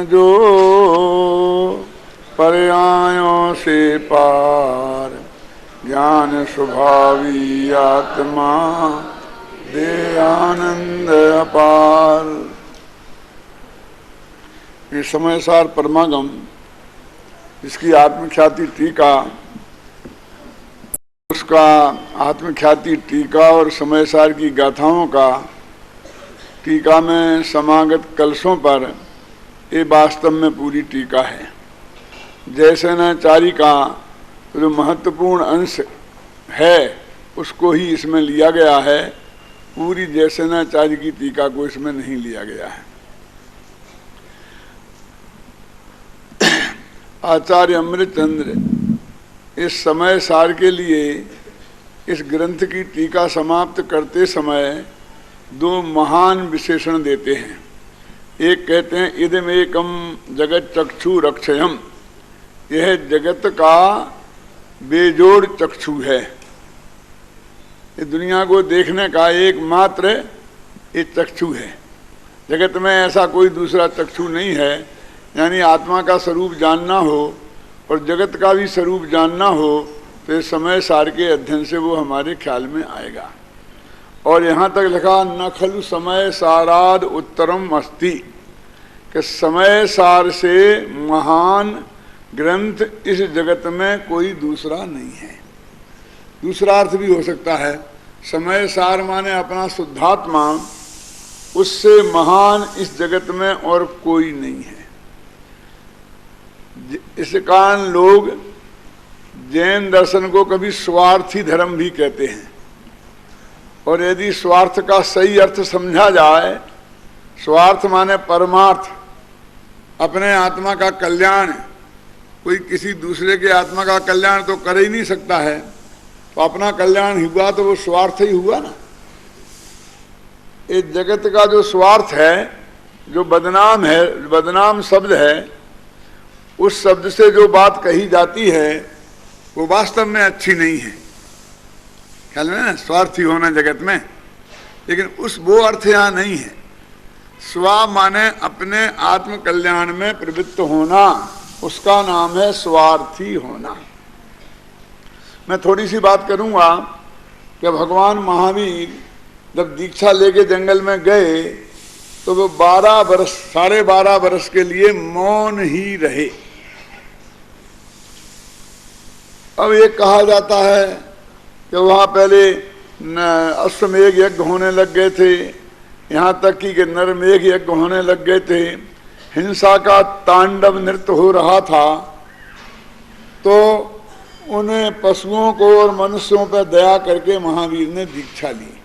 जो पर्यायों से पार, ज्ञान स्वभावी आत्मा दे आनंद अपार। ये समय सार परमागम, इसकी आत्मख्याति टीका, उसका आत्मख्याति टीका और समय सार की गाथाओं का टीका में समागत कलशों पर ये वास्तव में पूरी टीका है। जैसे न चारी का जो महत्वपूर्ण अंश है उसको ही इसमें लिया गया है, पूरी जैसे न चारी की टीका को इसमें नहीं लिया गया है। आचार्य अमृतचंद्र इस समय सार के लिए इस ग्रंथ की टीका समाप्त करते समय दो महान विशेषण देते हैं। एक कहते हैं इदम एकम जगत चक्षु रक्षयम, यह जगत का बेजोड़ चक्षु है, ये दुनिया को देखने का एकमात्र ये चक्षु है। जगत में ऐसा कोई दूसरा चक्षु नहीं है। यानी आत्मा का स्वरूप जानना हो और जगत का भी स्वरूप जानना हो तो समय सार के अध्ययन से वो हमारे ख्याल में आएगा। और यहाँ तक लिखा न खलु समय साराद उत्तरम अस्ति, कि समय सार से महान ग्रंथ इस जगत में कोई दूसरा नहीं है। दूसरा अर्थ भी हो सकता है, समय सार माने अपना शुद्धात्मा, उससे महान इस जगत में और कोई नहीं है। इस कारण लोग जैन दर्शन को कभी स्वार्थी धर्म भी कहते हैं। और यदि स्वार्थ का सही अर्थ समझा जाए, स्वार्थ माने परमार्थ, अपने आत्मा का कल्याण, कोई किसी दूसरे के आत्मा का कल्याण तो कर ही नहीं सकता है, तो अपना कल्याण हुआ तो वो स्वार्थ ही हुआ ना। इस जगत का जो स्वार्थ है, जो बदनाम है, बदनाम शब्द है, उस शब्द से जो बात कही जाती है वो वास्तव में अच्छी नहीं है। ख्याल में ना, स्वार्थी होना जगत में, लेकिन उस वो अर्थ यहाँ नहीं है। स्व माने अपने आत्म कल्याण में प्रवृत्त होना, उसका नाम है स्वार्थी होना। मैं थोड़ी सी बात करूंगा कि भगवान महावीर जब दीक्षा लेके जंगल में गए तो वो 12 वर्ष, 12.5 वर्ष के लिए मौन ही रहे। अब ये कहा जाता है कि वहाँ पहले अश्वमेघ यज्ञ होने लग गए थे, यहाँ तक कि नरमेघ यज्ञ होने लग गए थे, हिंसा का तांडव नृत्य हो रहा था। तो उन्हें पशुओं को और मनुष्यों पर दया करके महावीर ने दीक्षा ली।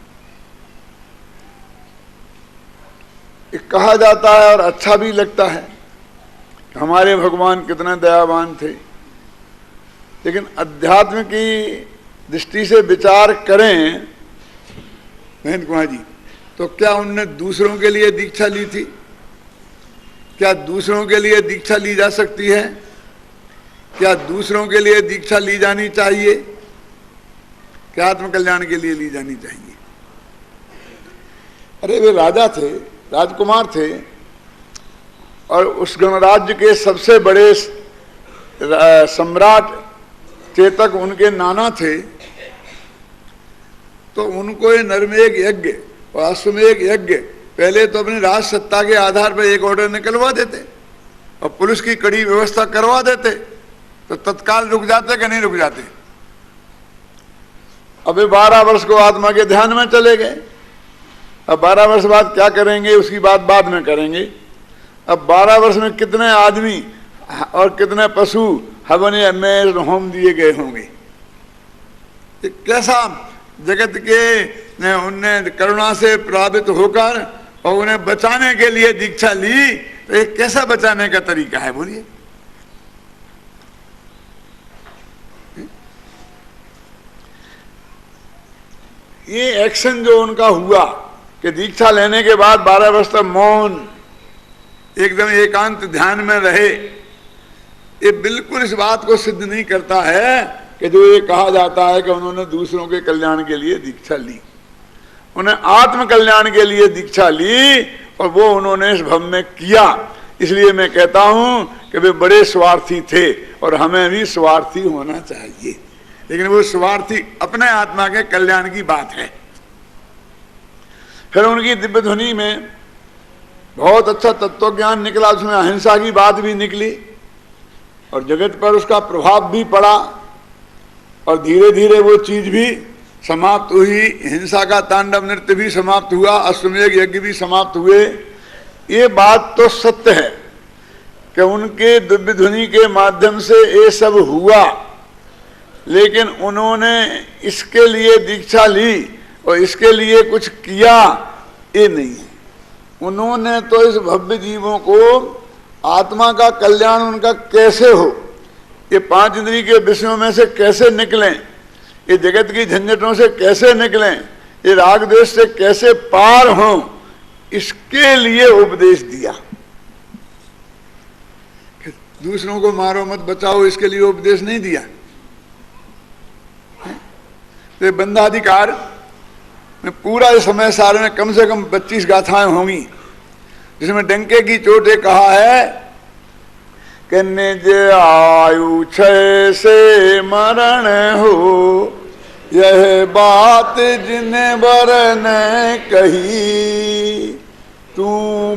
कहा जाता है और अच्छा भी लगता है, हमारे भगवान कितने दयावान थे। लेकिन अध्यात्म की दृष्टि से विचार करें बहन कुमार जी, तो क्या उनने दूसरों के लिए दीक्षा ली थी? क्या दूसरों के लिए दीक्षा ली जा सकती है? क्या दूसरों के लिए दीक्षा ली जानी चाहिए? क्या आत्मकल्याण के लिए ली जानी चाहिए? अरे वे राजा थे, राजकुमार थे, और उस गणराज्य के सबसे बड़े सम्राट चेतक उनके नाना थे। तो उनको ये नरमेघ यज्ञ और अश्वमेघ यज्ञ पहले तो अपनी राज सत्ता के आधार पर एक ऑर्डर निकलवा देते और पुलिस की कड़ी व्यवस्था करवा देते, तो तत्काल रुक जाते कि नहीं रुक जाते। अभी 12 वर्ष को आत्मा के ध्यान में चले गए। अब 12 वर्ष बाद क्या करेंगे उसकी बात बाद में करेंगे। अब 12 वर्ष में कितने आदमी और कितने पशु हवन में होम दिए गए होंगे। कैसा जगत के उनने करुणा से प्रभावित होकर और उन्हें बचाने के लिए दीक्षा ली, तो ये कैसा बचाने का तरीका है बोलिए? ये एक्शन जो उनका हुआ कि दीक्षा लेने के बाद 12 वर्ष तक मौन, एकदम एकांत ध्यान में रहे, ये बिल्कुल इस बात को सिद्ध नहीं करता है कि जो ये कहा जाता है कि उन्होंने दूसरों के कल्याण के लिए दीक्षा ली। उन्हें आत्म कल्याण के लिए दीक्षा ली और वो उन्होंने इस भव में किया। इसलिए मैं कहता हूं कि वे बड़े स्वार्थी थे और हमें भी स्वार्थी होना चाहिए, लेकिन वो स्वार्थी अपने आत्मा के कल्याण की बात है। फिर उनकी दिव्य ध्वनि में बहुत अच्छा तत्व ज्ञान निकला, उसमें अहिंसा की बात भी निकली और जगत पर उसका प्रभाव भी पड़ा और धीरे धीरे वो चीज भी समाप्त हुई, हिंसा का तांडव नृत्य भी समाप्त हुआ, अश्वमेध यज्ञ भी समाप्त हुए। ये बात तो सत्य है कि उनके दिव्य ध्वनि के माध्यम से ये सब हुआ, लेकिन उन्होंने इसके लिए दीक्षा ली और इसके लिए कुछ किया, ये नहीं है। उन्होंने तो इस भव्य जीवों को आत्मा का कल्याण उनका कैसे हो, ये 5 इंद्रिय के विषयों में से कैसे निकलें, ये जगत की झंझटों से कैसे निकलें, ये राग द्वेष से कैसे पार हों, इसके लिए उपदेश दिया। दूसरों को मारो मत बचाओ, इसके लिए उपदेश नहीं दिया। तो बंधाधिकार में पूरा इस समय सारे में कम से कम 25 गाथाएं होंगी, जिसमें डंके की चोटे कहा है कि निज आयु क्षय से मरण हो, यह बात जिन्हें वरन कही, तू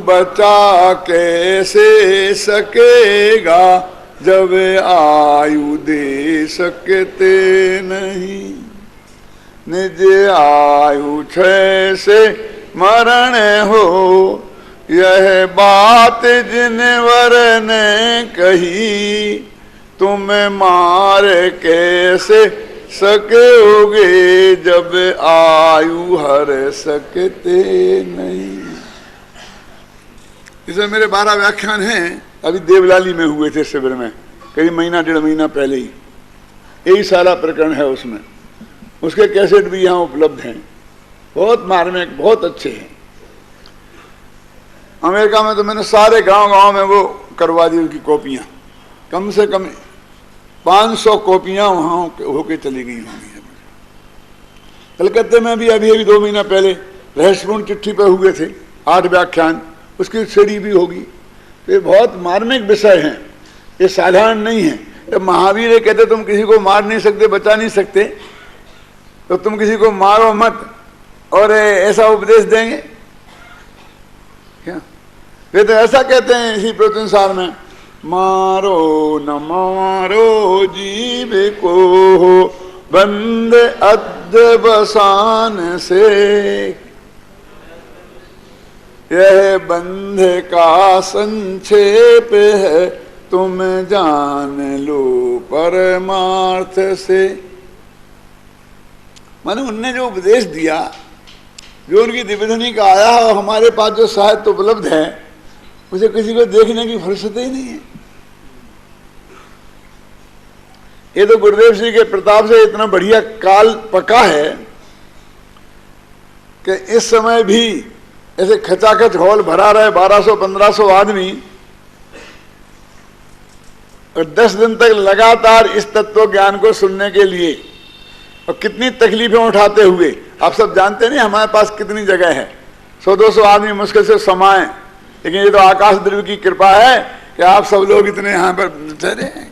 बचा कैसे सकेगा जब आयु दे सकते नहीं। निज आयु क्षय से मरण हो, यह बात जिन वर ने कही, तुम मार कैसे सकोगे जब आयु हर सकते नहीं। इसमें मेरे 12 व्याख्यान हैं, अभी देवलाली में हुए थे शिविर में, कई महीना 1.5 महीना पहले ही। यही सारा प्रकरण है उसमें, उसके कैसेट भी यहाँ उपलब्ध हैं, बहुत मार्मिक, बहुत अच्छे हैं। अमेरिका में तो मैंने सारे गांव में वो करवा दी उनकी कॉपियां, कम से कम 500 कॉपियां वहां होके चली गई होंगी। कलकत्ते में भी अभी 2 महीना पहले रहस्यपूर्ण चिट्ठी पे हुए थे 8 व्याख्यान, उसकी सीडी भी होगी। तो ये बहुत मार्मिक विषय हैं, ये साधारण नहीं है। जब महावीर ये कहते तुम किसी को मार नहीं सकते, बचा नहीं सकते, तो तुम किसी को मारो मत और ऐसा उपदेश देंगे क्या? वे तो ऐसा कहते हैं इसी प्रवचनसार में, मारो न मारो जीव को बंद अध्यवसान से, यह बंध का संक्षेप है तुम जान लो परमार्थ से। माने उनने जो उपदेश दिया, जो उनकी दिव्यध्वनि का आया और हमारे पास जो साहित्य उपलब्ध है, उसे किसी को देखने की फुर्सत ही नहीं है। ये तो गुरुदेव श्री के प्रताप से इतना बढ़िया काल पका है कि इस समय भी ऐसे खचाखच हॉल भरा रहे, 1200-1500 आदमी, और 10 दिन तक लगातार इस तत्व ज्ञान को सुनने के लिए, और कितनी तकलीफें उठाते हुए। आप सब जानते नहीं हमारे पास कितनी जगह है, 100-200 आदमी मुश्किल से समाये, लेकिन ये तो आकाश द्रव्य की कृपा है कि आप सब लोग इतने यहाँ पर ठहरे हैं।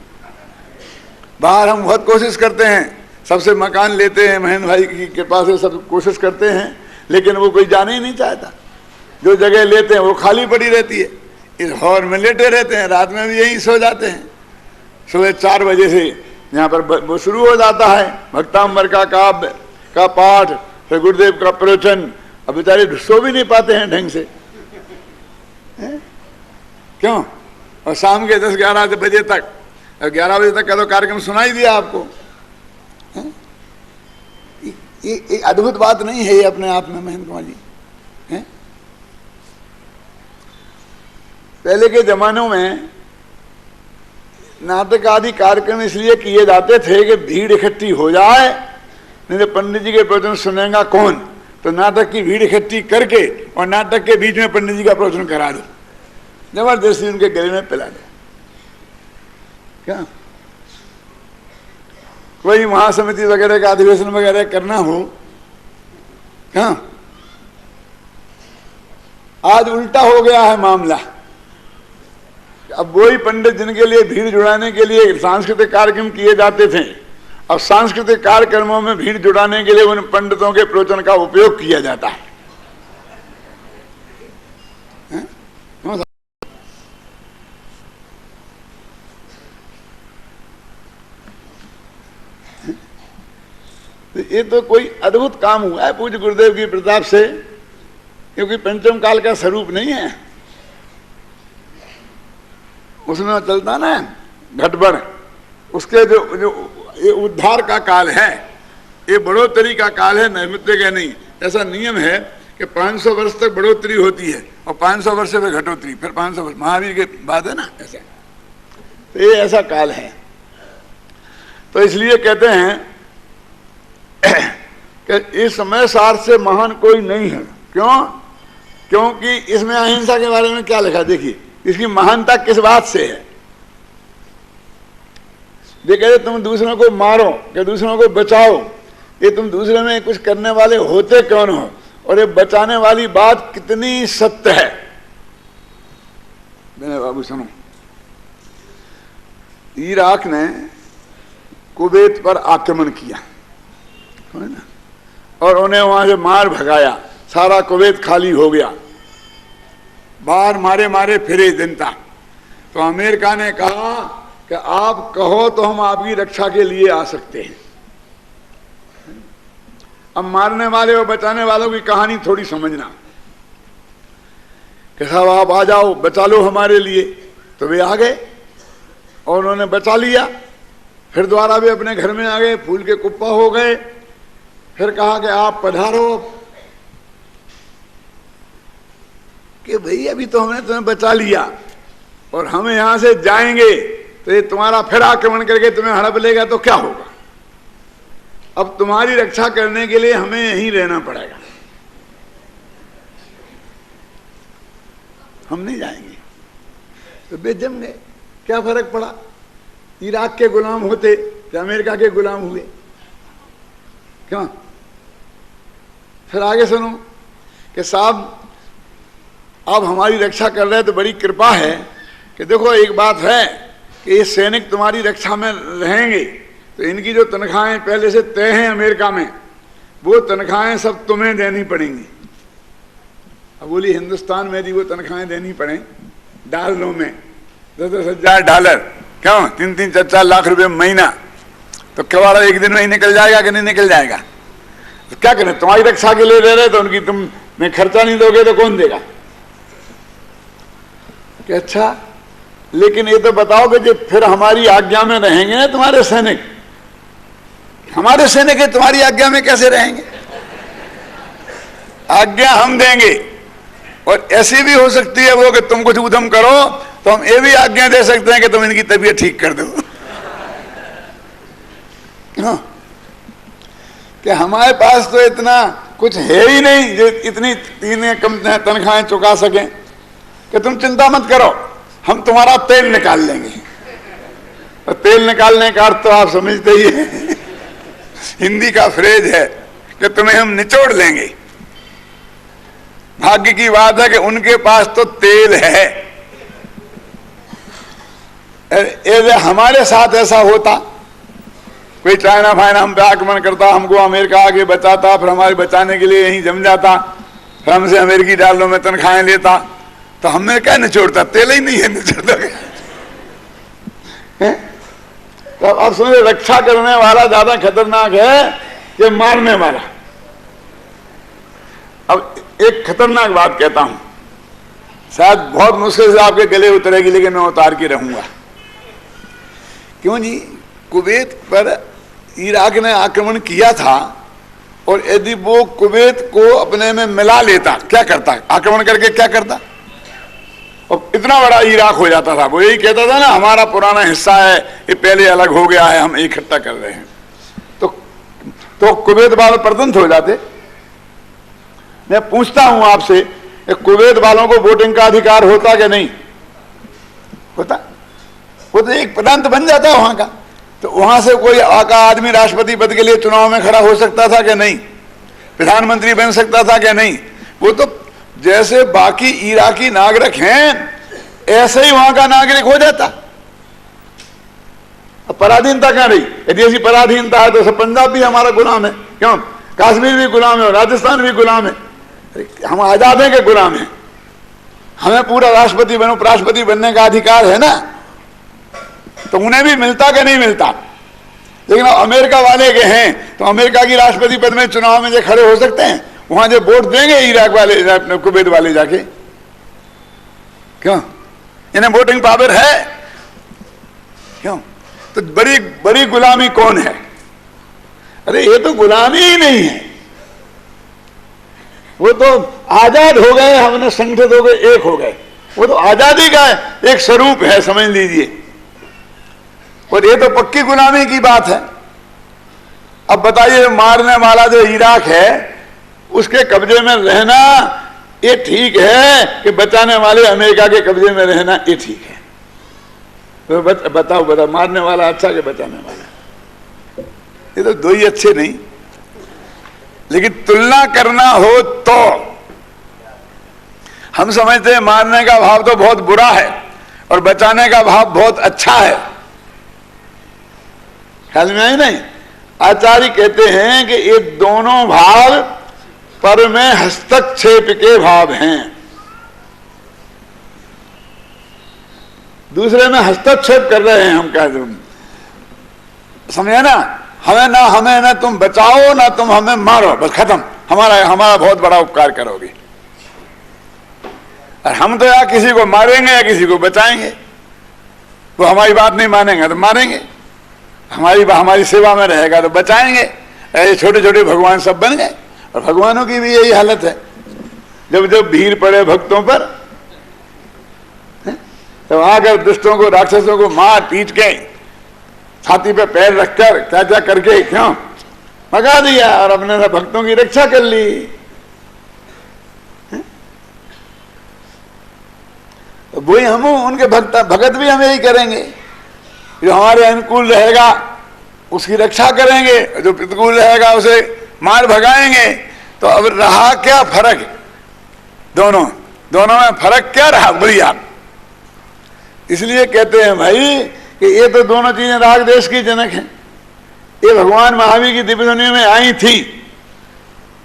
बाहर हम बहुत कोशिश करते हैं, सबसे मकान लेते हैं, महेंद्र भाई की कृपा से सब कोशिश करते हैं, लेकिन वो कोई जाने ही नहीं चाहता। जो जगह लेते हैं वो खाली पड़ी रहती है, इस हॉल में लेटे रहते हैं, रात में भी यहीं सो जाते हैं। सुबह 4 बजे से यहाँ पर वो शुरू हो जाता है भक्तांबर का काव्य का पाठ, फिर गुरुदेव का प्रवचन। अब बेचारे सो भी नहीं पाते हैं ढंग से, क्यों? और शाम के 10-11 बजे तक, 11 बजे तक का तो कार्यक्रम सुनाई दिया आपको। ये अद्भुत बात नहीं है ये अपने आप में महेंद्र कुमार जी? पहले के जमानों में नाटक आदि कार्यक्रम इसलिए किए जाते थे कि भीड़ इकट्ठी हो जाए, नहीं तो पंडित जी के प्रवचन सुनेगा कौन, तो नाटक की भीड़ इकट्ठी करके और नाटक के बीच में पंडित जी का प्रवचन करा दो, जबरदस्ती उनके गले में पिला दो। क्या कोई महासमिति वगैरह का अधिवेशन वगैरह करना हो, क्या आज उल्टा हो गया है मामला। अब वही पंडित जिनके लिए भीड़ जुड़ाने के लिए सांस्कृतिक कार्यक्रम किए जाते थे, अब सांस्कृतिक कार्यक्रमों में भीड़ जुड़ाने के लिए उन पंडितों के प्रवचन का उपयोग किया जाता है। ये तो कोई अद्भुत काम हुआ है पूज्य गुरुदेव की प्रताप से, क्योंकि पंचम काल का स्वरूप नहीं है, उसमें चलता ना घटबड़, उसके जो ये उद्धार का काल है, ये बढ़ोतरी का काल है, नैमित्य का नहीं। ऐसा नियम है कि 500 वर्ष तक बढ़ोतरी होती है और 500 वर्ष से फिर घटोतरी, फिर 500 वर्ष महावीर के बाद है ना, ऐसा। तो ये ऐसा काल है। तो इसलिए कहते हैं कि इस समय सार से महान कोई नहीं है। क्यों? क्योंकि इसमें अहिंसा के बारे में क्या लिखा, देखिए इसकी महानता किस बात से है। ये कहते तुम दूसरों को मारो, कि दूसरों को बचाओ, ये तुम दूसरे में कुछ करने वाले होते कौन हो, और ये बचाने वाली बात कितनी सत्य है। मेरे बाबू सुनो, इराक ने कुवैत पर आक्रमण किया है ना, और उन्हें वहां से मार भगाया, सारा कुवैत खाली हो गया, बाहर मारे मारे फिरे जनता। तो अमेरिका ने कहा कि आप कहो तो हम आपकी रक्षा के लिए आ सकते हैं। अब मारने वाले और बचाने वालों की कहानी थोड़ी समझना, कि साहब आप आ जाओ, बचा लो हमारे लिए। तो वे आ गए और उन्होंने बचा लिया। फिर दोबारा वे अपने घर में आ गए, फूल के कुप्पा हो गए। फिर कहा कि आप पधारो, कि भाई अभी तो हमने तुम्हें बचा लिया और हम यहां से जाएंगे तो ये तुम्हारा फिर आक्रमण करके तुम्हें हड़प लेगा तो क्या होगा। अब तुम्हारी रक्षा करने के लिए हमें यहीं रहना पड़ेगा, हम नहीं जाएंगे। तो वे जम गए। क्या फर्क पड़ा, इराक के गुलाम होते कि अमेरिका के गुलाम हुए? क्यों? फिर आगे सुनो कि साहब अब हमारी रक्षा कर रहे हैं तो बड़ी कृपा है कि देखो एक बात है कि ये सैनिक तुम्हारी रक्षा में रहेंगे तो इनकी जो तनख्वाहें पहले से तय हैं अमेरिका में, वो तनख्वाहें सब तुम्हें देनी पड़ेंगी। अब बोली हिंदुस्तान में यदि वो तनख्वाहें देनी पड़े डॉलरों में, 10,000 डॉलर, क्यों 3-3, 4-4 लाख रुपए महीना, तो कबाड़ा एक दिन में ही निकल जाएगा कि नहीं निकल जाएगा? तो क्या करें, तुम्हारी रक्षा के लिए रह रहे तो उनकी तुम में खर्चा नहीं दोगे तो कौन देगा? कि अच्छा, लेकिन ये तो बताओ कि जब फिर हमारी आज्ञा में रहेंगे ना तुम्हारे सैनिक, हमारे सैनिक तुम्हारी आज्ञा में कैसे रहेंगे? आज्ञा हम देंगे, और ऐसी भी हो सकती है वो कि तुम कुछ उद्यम करो तो हम ये भी आज्ञा दे सकते हैं कि तुम इनकी तबीयत ठीक कर दो। हाँ, कि हमारे पास तो इतना कुछ है ही नहीं जो इतनी तीन कम तनख्वाहें चुका सकें, कि तुम चिंता मत करो, हम तुम्हारा तेल निकाल लेंगे। तो तेल निकालने का अर्थ तो आप समझते ही हैं, हिंदी का फ्रेज है कि तुम्हें हम निचोड़ लेंगे। भाग्य की बात है कि उनके पास तो तेल है। हमारे साथ ऐसा होता, कोई चाइना फाइना हम पे आक्रमण करता, हमको अमेरिका आगे बचाता, फिर हमारे बचाने के लिए यहीं जम जाता, फिर हमसे अमेरिकी डॉलरों में तनख्वाहें लेता, तो हमें क्या निचोड़ता? तेल ही नहीं है निचोड़ता। तो अब समझे, रक्षा करने वाला ज्यादा खतरनाक है कि मारने वाला। अब एक खतरनाक बात कहता हूं, शायद बहुत मुश्किल से आपके गले उतरेगी, लेकिन मैं उतार के रहूंगा। क्यों जी? कुवैत पर इराक ने आक्रमण किया था, और यदि वो कुवैत को अपने में मिला लेता, क्या करता? आक्रमण करके क्या करता? और इतना बड़ा इराक हो जाता था। वो यही कहता था ना, हमारा पुराना हिस्सा है, ये पहले अलग हो गया है, हम इकट्ठा कर रहे हैं। तो कुवैत वाले प्रदंत हो जाते। मैं पूछता हूं आपसे, कुवैत वालों को वोटिंग का अधिकार होता कि नहीं होता? वो तो एक प्रांत बन जाता है वहां का। तो वहां से कोई आदमी राष्ट्रपति पद के लिए चुनाव में खड़ा हो सकता था कि नहीं? प्रधानमंत्री बन सकता था कि नहीं? वो तो जैसे बाकी इराकी नागरिक हैं ऐसे ही वहां का नागरिक हो जाता। अब पराधीनता कहां रही? यदि ऐसी पराधीनता है तो सब पंजाब भी हमारा गुलाम है, क्यों? कश्मीर भी गुलाम है और राजस्थान भी गुलाम है। हम आजाद हैं कि गुलाम हैं? हमें पूरा राष्ट्रपति बनो उपराष्ट्रपति बनने का अधिकार है ना, तो उन्हें भी मिलता कि नहीं मिलता? लेकिन अमेरिका वाले के हैं तो अमेरिका की राष्ट्रपति पद में चुनाव में जो खड़े हो सकते हैं, वहां जो वोट देंगे इराक वाले, कुवैत वाले जाके, क्यों? इन्हें वोटिंग पावर है, क्यों? तो बड़ी बड़ी गुलामी कौन है? अरे ये तो गुलामी ही नहीं है, वो तो आजाद हो गए, हमने संगठित हो गए, एक हो गए। वो तो आजादी का एक स्वरूप है, समझ लीजिए। और ये तो पक्की गुलामी की बात है। अब बताइए, मारने वाला जो इराक है उसके कब्जे में रहना ये ठीक है कि बचाने वाले अमेरिका के कब्जे में रहना ये ठीक है? तो बताओ, मारने वाला अच्छा कि बचाने वाला? ये तो दो ही अच्छे नहीं। लेकिन तुलना करना हो तो हम समझते हैं मारने का भाव तो बहुत बुरा है और बचाने का भाव बहुत अच्छा है। ख्याल में आई नहीं? आचार्य कहते हैं कि ये दोनों भाव पर में हस्तक्षेप के भाव हैं। दूसरे में हस्तक्षेप कर रहे हैं हम, कह दो, समझे ना? हमें ना तुम बचाओ ना तुम हमें मारो, बस खत्म, हमारा बहुत बड़ा उपकार करोगे। और हम तो या किसी को मारेंगे या किसी को बचाएंगे। वो हमारी बात नहीं मानेंगे तो मारेंगे, हमारी सेवा में रहेगा तो बचाएंगे। ऐसे छोटे छोटे भगवान सब बन गए। और भगवानों की भी यही हालत है। जब जब भीड़ पड़े भक्तों पर, तो आकर दुष्टों को, राक्षसों को मार पीट के, छाती पे पैर रखकर क्या क्या करके क्यों भगा दिया और अपने भक्तों की रक्षा कर ली। तो वही हम उनके भगत भी हम यही करेंगे। जो हमारे अनुकूल रहेगा उसकी रक्षा करेंगे, जो प्रतिकूल रहेगा उसे मार भगाएंगे। तो अब रहा क्या फर्क? दोनों में फर्क क्या रहा? बढ़िया। इसलिए कहते हैं भाई कि ये तो दोनों चीजें राग देश की जनक हैं। ये भगवान महावीर की दिव्य दुनिया में आई थी।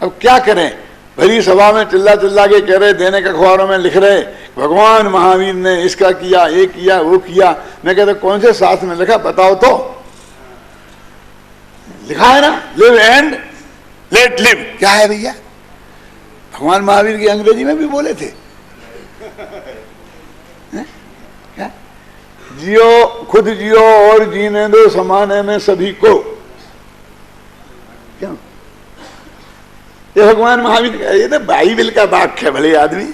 अब क्या करें? भरी सभा में चिल्ला चिल्ला के कह रहे, दैनिक अखबारों में लिख रहे भगवान महावीर ने इसका किया, ये किया, वो किया। मैं कहता कौन से शास्त्र में लिखा बताओ तो? लिखा है ना, लिव एंड लेट लिव। क्या है भैया? भगवान महावीर की अंग्रेजी में भी बोले थे, क्या? जियो, खुद जियो और जीने दो समाने में सभी को। क्यों? ये भगवान महावीर, ये तो बाइबल का वाक्य है भले आदमी,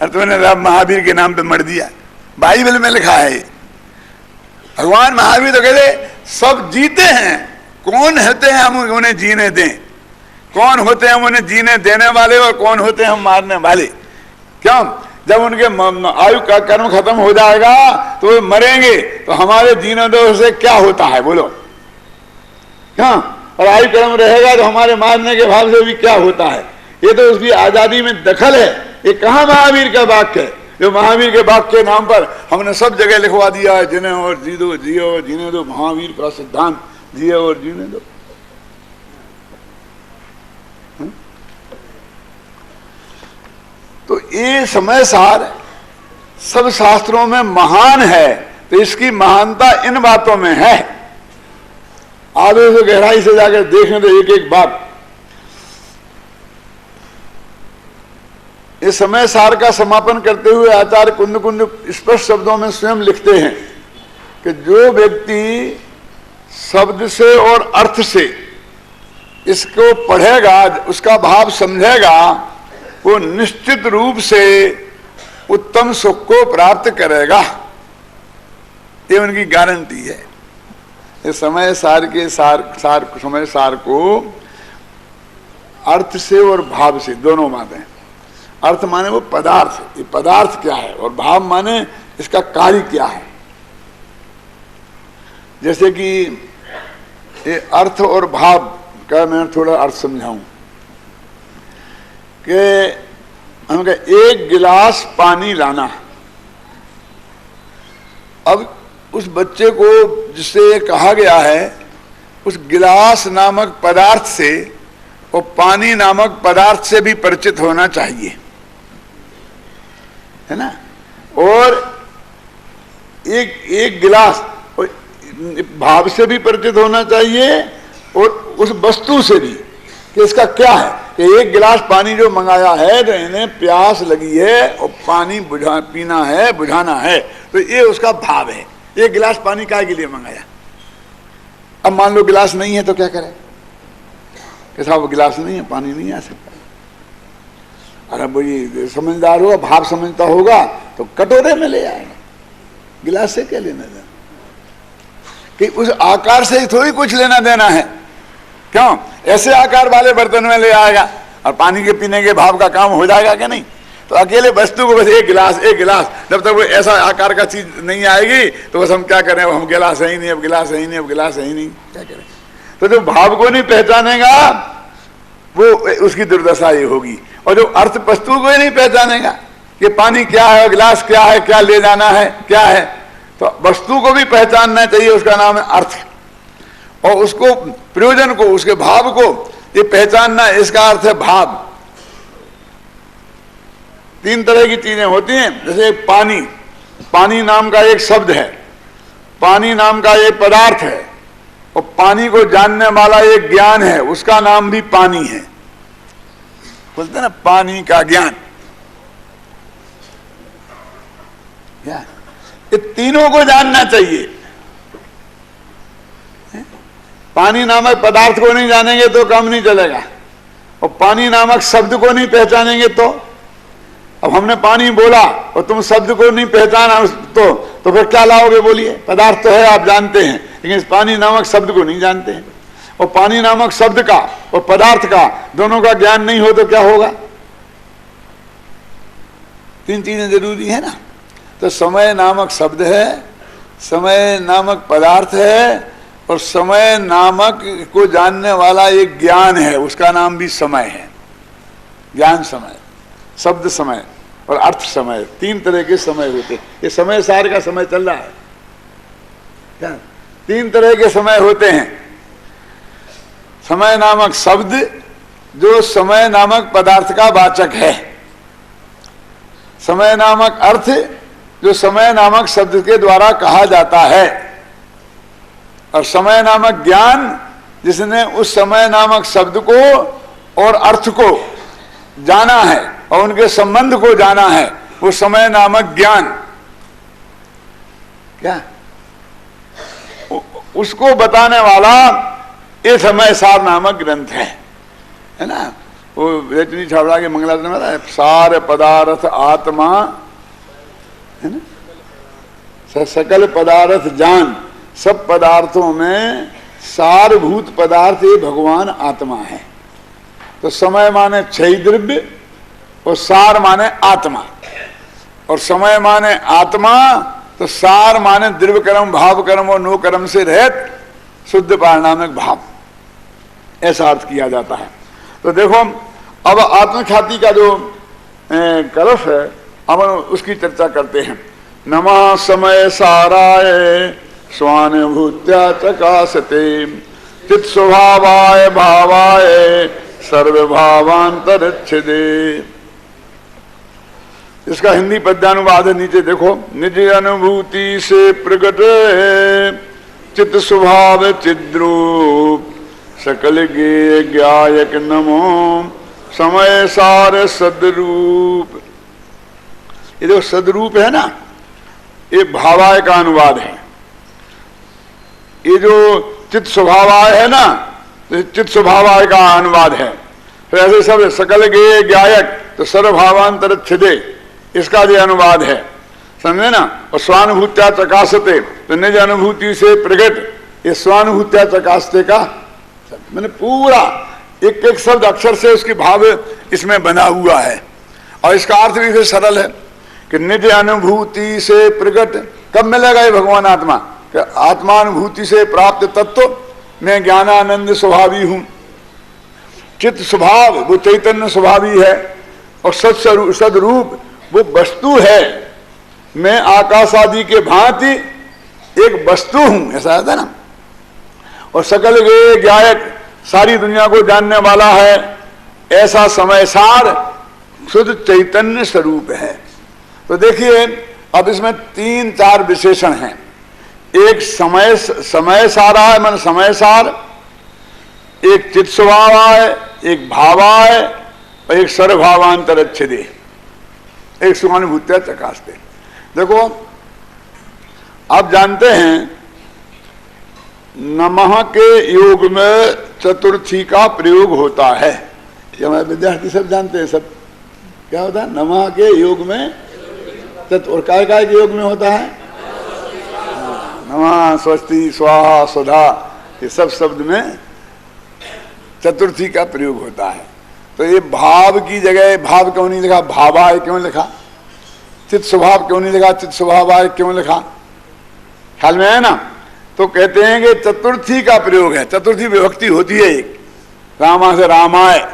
और तुमने रब महावीर के नाम पे मर दिया। बाइबल में लिखा है। भगवान महावीर तो कहते सब जीते हैं, कौन होते हैं हम उन्हें जीने दें? कौन होते हैं हम उन्हें जीने देने वाले और कौन होते हैं हम मारने वाले? क्यों? जब उनके आयु का कर्म खत्म हो जाएगा तो वे मरेंगे, तो हमारे जीने दो से क्या होता है बोलो? क्यों? और आयु कर्म रहेगा तो हमारे मारने के भाव से भी क्या होता है? ये तो उसकी आजादी में दखल है। ये कहाँ महावीर का वाक्य है? जो महावीर के वाक्य के नाम पर हमने सब जगह लिखवा दिया है, जिन्हें और जी दो, जियो और जीने दो, महावीर का सिद्धांत, जियो और जीने दो। तो ये समय सार सब शास्त्रों में महान है। तो इसकी महानता इन बातों में है। आगे से गहराई से जाकर देखें तो एक एक बात। इस समय सार का समापन करते हुए आचार्य कुंद कुंद स्पष्ट शब्दों में स्वयं लिखते हैं कि जो व्यक्ति शब्द से और अर्थ से इसको पढ़ेगा, उसका भाव समझेगा, वो निश्चित रूप से उत्तम सुख को प्राप्त करेगा। ये उनकी गारंटी है। इस समय सार के समय सार को अर्थ से और भाव से दोनों माने। अर्थ माने वो पदार्थ, ये पदार्थ क्या है, और भाव माने इसका कार्य क्या है। जैसे कि ये अर्थ और भाव का मैं थोड़ा अर्थ समझाऊं कि हमका एक गिलास पानी लाना, उस बच्चे को जिससे कहा गया है उस गिलास नामक पदार्थ से और पानी नामक पदार्थ से भी परिचित होना चाहिए, है ना। और एक गिलास भाव से भी परिचित होना चाहिए और उस वस्तु से भी कि इसका क्या है, कि एक गिलास पानी जो मंगाया है तो इन्हें प्यास लगी है और पानी पीना है, बुझाना है, तो ये उसका भाव है। एक गिलास पानी काहे के लिए मंगाया। अब मान लो गिलास नहीं है तो क्या करें, कि साहब वो गिलास नहीं है, पानी नहीं आ सकता। अरे वो ये समझदार होगा, भाव समझता होगा तो कटोरे में ले आएगा, गिलास से क्या लेना देना, कि उस आकार से थोड़ी कुछ लेना देना है। क्यों, ऐसे आकार वाले बर्तन में ले आएगा और पानी के पीने के भाव का काम हो जाएगा कि नहीं। तो अकेले वस्तु को बस एक गिलास, जब तक वो ऐसा आकार का चीज नहीं आएगी तो बस हम क्या करें, हम गिलास है ही नहीं, अब गिलास है ही नहीं, अब गिलास है ही नहीं, क्या करें। तो जो भाव को नहीं पहचानेगा वो उसकी दुर्दशा ये होगी। और जो अर्थ वस्तु को ही नहीं पहचानेगा कि पानी क्या है, गिलास क्या है, क्या ले जाना है, क्या है, तो वस्तु को भी पहचानना चाहिए, उसका नाम है अर्थ। और उसको प्रयोजन को, उसके भाव को ये पहचानना, इसका अर्थ है भाव। तीन तरह की चीजें होती हैं, जैसे पानी, पानी नाम का एक शब्द है, पानी नाम का एक पदार्थ है, और पानी को जानने वाला एक ज्ञान है, उसका नाम भी पानी है। बोलते ना पानी का ज्ञान, क्या ये तीनों को जानना चाहिए। पानी नामक पदार्थ को नहीं जानेंगे तो काम नहीं चलेगा, और पानी नामक शब्द को नहीं पहचानेंगे तो, अब हमने पानी बोला और तुम शब्द को नहीं पहचाना तो फिर क्या लाओगे, बोलिए। पदार्थ तो है आप जानते हैं, लेकिन इस पानी नामक शब्द को नहीं जानते हैं। और पानी नामक शब्द का और पदार्थ का दोनों का ज्ञान नहीं हो तो क्या होगा। तीन चीजें जरूरी है ना। तो समय नामक शब्द है, समय नामक पदार्थ है, और समय नामक को जानने वाला एक ज्ञान है, उसका नाम भी समय है। ज्ञान समय, शब्द समय और अर्थ समय, तीन तरह के समय होते हैं। ये समय सार का समय चल रहा है क्या, तीन तरह के समय होते हैं। समय नामक शब्द जो समय नामक पदार्थ का वाचक है, समय नामक अर्थ जो समय नामक शब्द के द्वारा कहा जाता है, और समय नामक ज्ञान जिसने उस समय नामक शब्द को और अर्थ को जाना है और उनके संबंध को जाना है, वो समय नामक ज्ञान क्या, उसको बताने वाला ये समय सार नामक ग्रंथ है ना। वो रजनी छाबड़ा के मंगलाचरण में है, सार पदार्थ आत्मा है ना, सकल पदार्थ जान, सब पदार्थों में सारभूत पदार्थ ये भगवान आत्मा है। तो समय माने क्षय द्रव्य और सार माने आत्मा, और समय माने आत्मा तो सार माने द्रव्य कर्म, भाव कर्म और नो कर्म से रहित शुद्ध पारिणामिक भाव, ऐसा अर्थ किया जाता है। तो देखो अब आत्मख्याति का जो कलश है, अब उसकी चर्चा करते हैं। नमः समय साराय स्वानुभूत्या चकाशते चित स्वभावाय भावाय सर्वभावांतरिच्छिदे। इसका हिंदी पद्यानुवाद है, नीचे देखो। निज अनुभूति से प्रकट चित स्वभाव चिद्रूप सकल गे ज्ञायक नमो समय सार सदरूप। ये जो सदरूप है ना, ये भावाय का अनुवाद है। ये जो चित स्वभावाय है ना, चित स्वभावाय का अनुवाद है। फिर ऐसे सब सकल गे ज्ञायक तो सर्वभावांतरिच्छिदे, इसका भी अनुवाद है, समझे ना। और स्वानुभूत्या चकाशते तो निज अनुभूति से प्रकट, ये स्वानुभूत्या चकाशते का मैंने पूरा एक एक शब्द अक्षर से उसकी भाव इसमें बना हुआ है। और इसका अर्थ भी फिर सरल है कि निज अनुभूति से प्रकट कब मिलेगा ये भगवान आत्मा, कि आत्मानुभूति से प्राप्त तत्व मैं ज्ञानानंद स्वभावी हूं। चित्त स्वभाव वो चैतन्य स्वभावी है, और सदरूप वो वस्तु है। मैं आकाश आदि के भांति एक वस्तु हूं, ऐसा आता ना। और सकल गे गायक, सारी दुनिया को जानने वाला है, ऐसा समय सार शुद्ध चैतन्य स्वरूप है। तो देखिए अब इसमें 3-4 विशेषण हैं। एक समय सारा है, मन समय सार, एक चित स्वभाव है, एक भावा है, और एक सर्वभावांतरच्छेदे, एक सुखानुभूत्या चकास्ते। देखो आप जानते हैं नमः के योग में चतुर्थी का प्रयोग होता है, ये हमारे विद्यार्थी सब जानते हैं। सब क्या होता है नमः के योग में, और काय काय के योग में होता है नमः, स्वस्ति, स्वाहा, सुधा, ये सब शब्द में चतुर्थी का प्रयोग होता है। तो ये भाव की जगह भाव क्यों नहीं लिखा, भावा है क्यों लिखा, चित स्वभाव क्यों नहीं लिखा, चित स्वभाव है क्यों लिखा, ख्याल में है ना। तो कहते हैं कि चतुर्थी का प्रयोग है, चतुर्थी विभक्ति होती है एक, रामा से रामाय,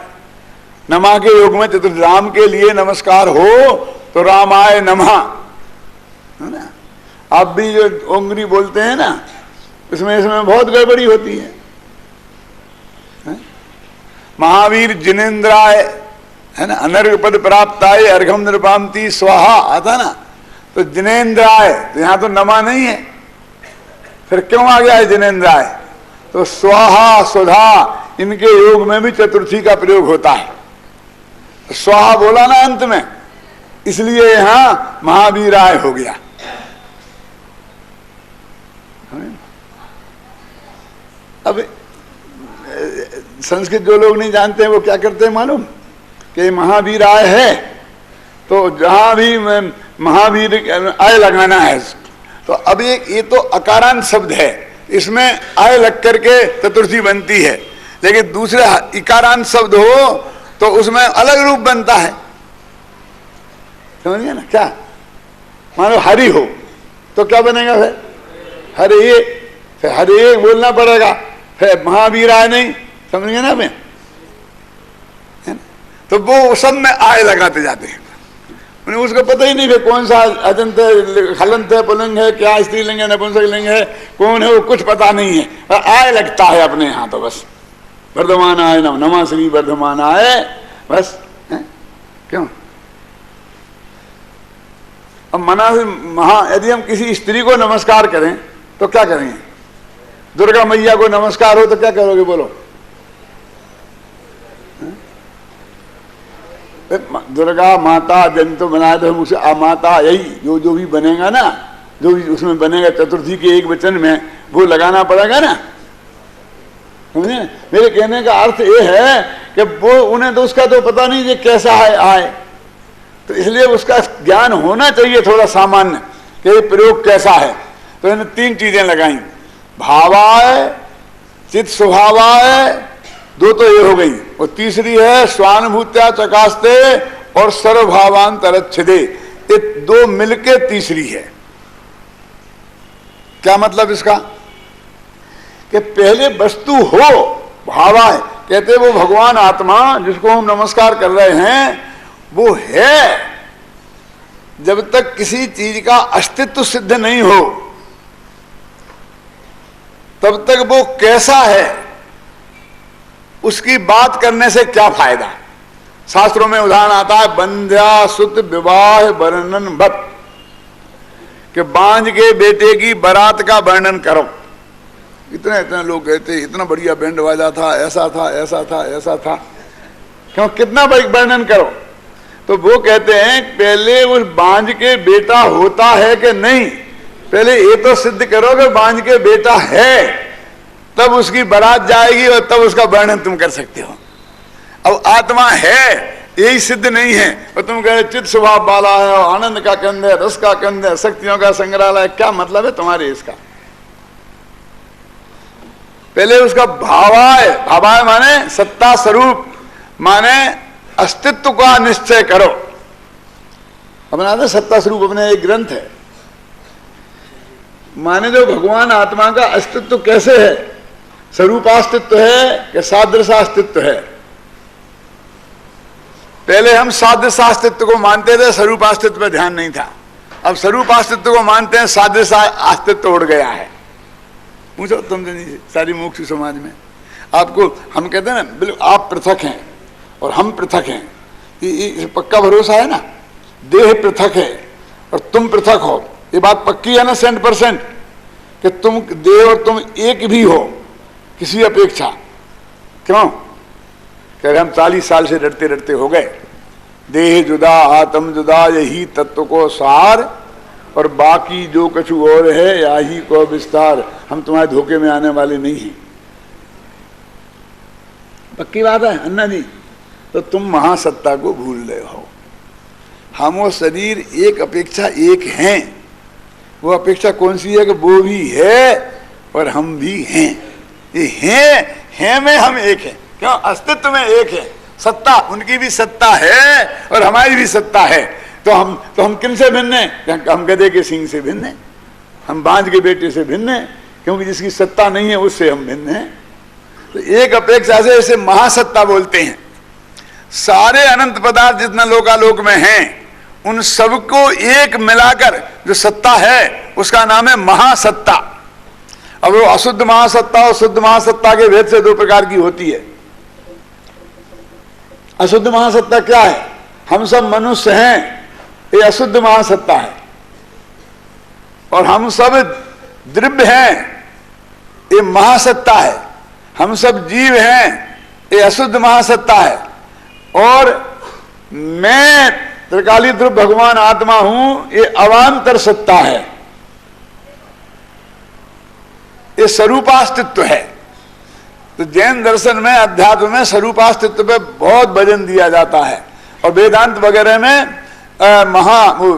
नमा के योग में चतुर्थ, राम के लिए नमस्कार हो तो रामाय नमः, है ना। आप भी जो ओंगरी बोलते हैं ना, इसमें बहुत गड़बड़ी होती है। महावीर जिनेन्द्राय, है ना, अनर्घ पद प्राप्ताय अर्घम नृपांति स्वाहा आता ना, तो जिनेन्द्राय, तो यहां तो नमा नहीं है, फिर क्यों आ गया है जिनेन्द्राय, तो स्वाहा सुधा इनके योग में भी चतुर्थी का प्रयोग होता है। स्वाहा बोला ना अंत में, इसलिए यहां महावीराय हो गया। अब संस्कृत जो लोग नहीं जानते हैं वो क्या करते हैं मालूम, कि महावीराय है तो जहां भी महावीर आय लगाना है। तो अब ये तो अकारांत शब्द है, इसमें आय लग करके चतुर्थी बनती है, लेकिन दूसरे इकारांत शब्द हो तो उसमें अलग रूप बनता है, समझिए ना। क्या मानो हरि हो तो क्या बनेगा, फिर हरे, फिर हरे बोलना पड़ेगा, फिर महावीराय नहीं, समझिए ना मैं, तो वो सब में आय लगाते जाते हैं, उन्हें उसको पता ही नहीं फिर कौन सा अजंत है, हलंत है, पुलिंग है, क्या स्त्रीलिंग है, नपुंसकलिंग है, कौन है, वो कुछ पता नहीं है, आय लगता है अपने यहाँ। तो बस वर्धमान आय नमः श्री वर्धमान आय, बस है? क्यों अब मना से यदि हम किसी स्त्री को नमस्कार करें तो क्या करेंगे, दुर्गा मैया को नमस्कार हो तो क्या करोगे बोलो, दुर्गा माता जंतु बनाए तो हम उसे माता, यही जो भी बनेगा ना, जो भी उसमें बनेगा चतुर्थी के एक वचन में, वो लगाना पड़ेगा ना, समझे। मेरे कहने का अर्थ ये है कि वो उन्हें तो उसका तो पता नहीं ये कैसा है आए, तो इसलिए उसका ज्ञान होना चाहिए थोड़ा सामान्य कि ये प्रयोग कैसा है। तो इन्हें 3 चीजें लगाई, भावाय, चित स्वभावाय, 2 तो ये हो गई, और तीसरी है स्वानुभूत्या चकास्ते और सर्वभावांतरच्छेदे, ये 2 मिलके तीसरी है। क्या मतलब इसका, कि पहले वस्तु हो, भावा है, कहते वो भगवान आत्मा जिसको हम नमस्कार कर रहे हैं वो है। जब तक किसी चीज का अस्तित्व सिद्ध नहीं हो तब तक वो कैसा है उसकी बात करने से क्या फायदा। शास्त्रों में उदाहरण आता है बंध्या सुत विवाह वर्णन भक्त, कि बांझ के बेटे की बारात का वर्णन करो। इतने लोग कहते इतना बढ़िया बैंड बाजा था, ऐसा था, ऐसा था, ऐसा था, क्यों कितना बड़ी वर्णन करो। तो वो कहते हैं पहले उस बांझ के बेटा होता है कि नहीं, पहले ये तो सिद्ध करो कि बांझ के बेटा है, तब उसकी बारात जाएगी और तब उसका वर्णन तुम कर सकते हो। अब आत्मा है यही सिद्ध नहीं है और तुम कह रहे चित्त स्वभाव वाला है, आनंद का कंद है, रस का कंद है, शक्तियों का संग्रहालय, क्या मतलब है तुम्हारे इसका। पहले उसका भावाय, भावाय माने सत्ता स्वरूप, माने अस्तित्व का निश्चय करो। अपना सत्ता स्वरूप अपने एक ग्रंथ है, माने जो भगवान आत्मा का अस्तित्व कैसे है, स्वरूपास्तित्व है कि सादृशास्तित्व है। पहले हम सादृशास्तित्व को मानते थे, स्वरूपास्तित्व पर ध्यान नहीं था। अब स्वरूप अस्तित्व को मानते हैं, सादृश अस्तित्व उड़ गया है। पूछो तुम जनी सारी मोक्ष समाज में आपको हम कहते हैं ना, बिल्कुल आप पृथक हैं और हम पृथक हैं, ये पक्का भरोसा है ना। देह पृथक है और तुम पृथक हो, ये बात पक्की है ना 100% कि तुम देह और तुम एक भी हो किसी अपेक्षा। क्यों कह रहे हम 40 साल से डरते डरते हो गए। देह जुदा आत्म जुदा यही तत्व को सार, और बाकी जो कछु और है याही को विस्तार। हम तुम्हारे धोखे में आने वाले नहीं हैं, पक्की बात है अन्ना जी। तो तुम महासत्ता को भूल रहे हो। हम वो शरीर एक अपेक्षा एक हैं। वो अपेक्षा कौन सी है कि वो भी है और हम भी हैं। ये हैं में हम एक हैं। क्यों? अस्तित्व में एक है। सत्ता उनकी भी सत्ता है और हमारी भी सत्ता है। तो हम किन से भिन्न हैं? हम गधे के सींग से भिन्न हैं, हम बांझ के बेटे से भिन्न हैं, क्योंकि जिसकी सत्ता नहीं है उससे हम भिन्न हैं। तो एक अपेक्षा से इसे महासत्ता बोलते हैं। सारे अनंत पदार्थ जितना लोकालोक में हैं उन सबको एक मिलाकर जो सत्ता है उसका नाम है महासत्ता। अब वो अशुद्ध महासत्ता और शुद्ध महासत्ता के भेद से दो प्रकार की होती है। अशुद्ध महासत्ता क्या है? हम सब मनुष्य हैं, ये अशुद्ध महासत्ता है। और हम सब द्रव्य हैं, ये महासत्ता है। हम सब जीव हैं, ये अशुद्ध महासत्ता है। और मैं त्रिकाली ध्रुव भगवान आत्मा हूं, ये अवांतर सत्ता है, ये स्वरूपास्तित्व है। तो जैन दर्शन में अध्यात्म में स्वरूपास्तित्व पे बहुत वजन दिया जाता है और वेदांत वगैरह में